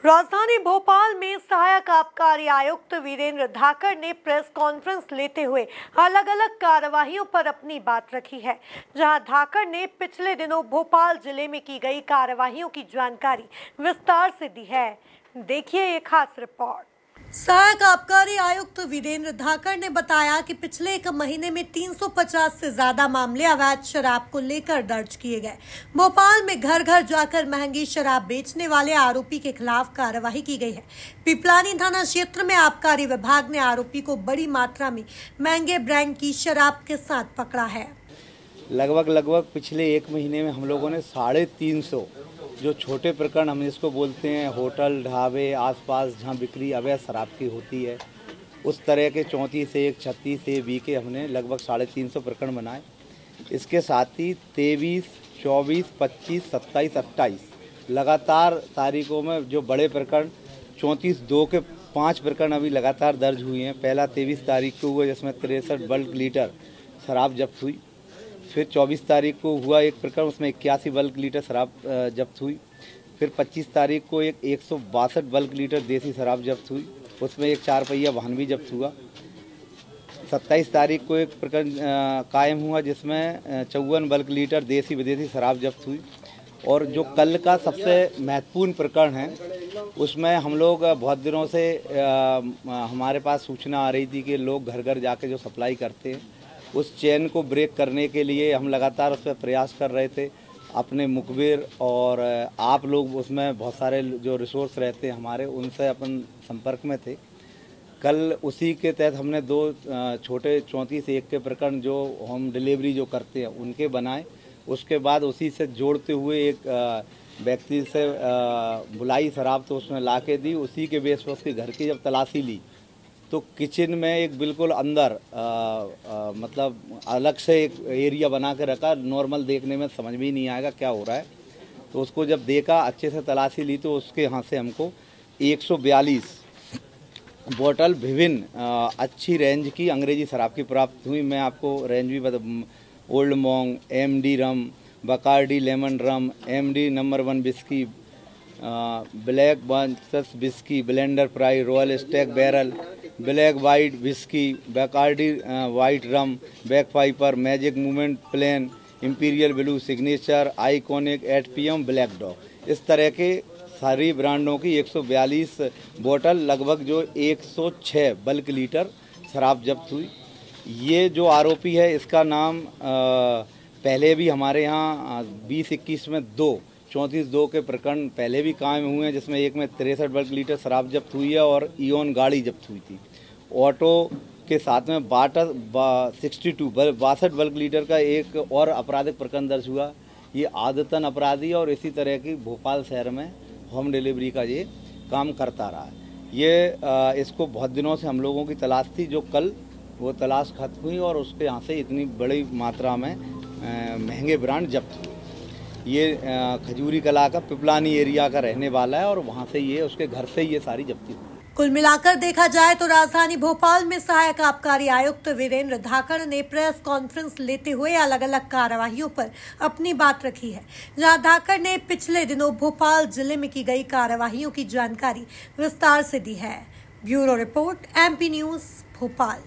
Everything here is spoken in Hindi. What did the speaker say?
राजधानी भोपाल में सहायक आबकारी आयुक्त वीरेंद्र धाकड़ ने प्रेस कॉन्फ्रेंस लेते हुए अलग अलग कार्यवाहियों पर अपनी बात रखी है। जहां धाकड़ ने पिछले दिनों भोपाल जिले में की गई कार्यवाहियों की जानकारी विस्तार से दी है। देखिए एक खास रिपोर्ट। सहायक आबकारी आयुक्त वीरेंद्र धाकड़ ने बताया कि पिछले एक महीने में 350 से ज्यादा मामले अवैध शराब को लेकर दर्ज किए गए। भोपाल में घर घर जाकर महंगी शराब बेचने वाले आरोपी के खिलाफ कार्रवाई की गई है। पिपलानी थाना क्षेत्र में आबकारी विभाग ने आरोपी को बड़ी मात्रा में महंगे ब्रांड की शराब के साथ पकड़ा है। लगभग पिछले एक महीने में हम लोगों ने 350 जो छोटे प्रकरण हम इसको बोलते हैं, होटल ढाबे आसपास जहां बिक्री अवैध शराब की होती है, उस तरह के 34 से 36 से 20 के हमने लगभग 350 प्रकरण बनाए। इसके साथ ही 23, 24, 25, 27, 28 लगातार तारीखों में जो बड़े प्रकरण 34-2 के 5 प्रकरण अभी लगातार दर्ज हुए हैं। पहला 23 तारीख को हुआ जिसमें 63 बल्क लीटर शराब जब्त हुई। फिर 24 तारीख को हुआ एक प्रकरण, उसमें 81 बल्क लीटर शराब जब्त हुई। फिर 25 तारीख को एक 162 बल्क लीटर देसी शराब जब्त हुई, उसमें एक 4 पहिया वाहन भी जब्त हुआ। 27 तारीख को एक प्रकरण कायम हुआ जिसमें 54 बल्क लीटर देसी विदेशी शराब जब्त हुई। और जो कल का सबसे महत्वपूर्ण प्रकरण है, उसमें हम लोग बहुत दिनों से हमारे पास सूचना आ रही थी कि लोग घर घर जाके जो सप्लाई करते हैं, उस चेन को ब्रेक करने के लिए हम लगातार उस पर प्रयास कर रहे थे। अपने मुखबिर और आप लोग उसमें बहुत सारे जो रिसोर्स रहते हैं हमारे, उनसे अपन संपर्क में थे। कल उसी के तहत हमने 2 छोटे 34-1 के प्रकरण जो होम डिलीवरी जो करते हैं उनके बनाए। उसके बाद उसी से जोड़ते हुए एक व्यक्ति से बुलाई शराब तो उसमें ला के दी। उसी के बेस पर उसके घर की जब तलाशी ली तो किचन में एक बिल्कुल अंदर मतलब अलग से एक एरिया बना के रखा। नॉर्मल देखने में समझ में ही नहीं आएगा क्या हो रहा है। तो उसको जब देखा, अच्छे से तलाशी ली, तो उसके यहाँ से हमको 142 बोतल विभिन्न अच्छी रेंज की अंग्रेजी शराब की प्राप्त हुई। मैं आपको रेंज भी बता, Old Monk, MD rum, Bacardi lemon rum, MD number 1 whisky, black bunches whisky, blender fry, royal stag barrel, black white whisky, Bacardi white rum, bagpiper, magic movement plain, Imperial Blue, signature, iconic, 8PM, Black Dog, इस तरह के सारी ब्रांडों की 142 बोतल, लगभग जो 106 बल्क लीटर शराब जब्त हुई। ये जो आरोपी है इसका नाम पहले भी हमारे यहाँ 20-21 में 34-2 के प्रकरण पहले भी कायम हुए हैं, जिसमें एक में 63 बल्क लीटर शराब जब्त हुई है और इओन गाड़ी जब्त हुई थी। ऑटो के साथ में 62 बल्क लीटर का एक और आपराधिक प्रकरण दर्ज हुआ। ये आदतन अपराधी और इसी तरह की भोपाल शहर में होम डिलीवरी का ये काम करता रहा है। ये इसको बहुत दिनों से हम लोगों की तलाश थी, जो कल वो तलाश खत्म हुई और उसके यहाँ से इतनी बड़ी मात्रा में महंगे ब्रांड जब्त हुए। ये खजूरी कला का पिपलानी एरिया का रहने वाला है और वहाँ से ये उसके घर से ये सारी जब्ती हुई। कुल मिलाकर देखा जाए तो राजधानी भोपाल में सहायक आबकारी आयुक्त वीरेंद्र धाकड़ ने प्रेस कॉन्फ्रेंस लेते हुए अलग अलग कार्यवाहियों पर अपनी बात रखी है। जहां धाकड़ ने पिछले दिनों भोपाल जिले में की गई कार्यवाहियों की जानकारी विस्तार से दी है। Bureau report, MP news, Bhopal.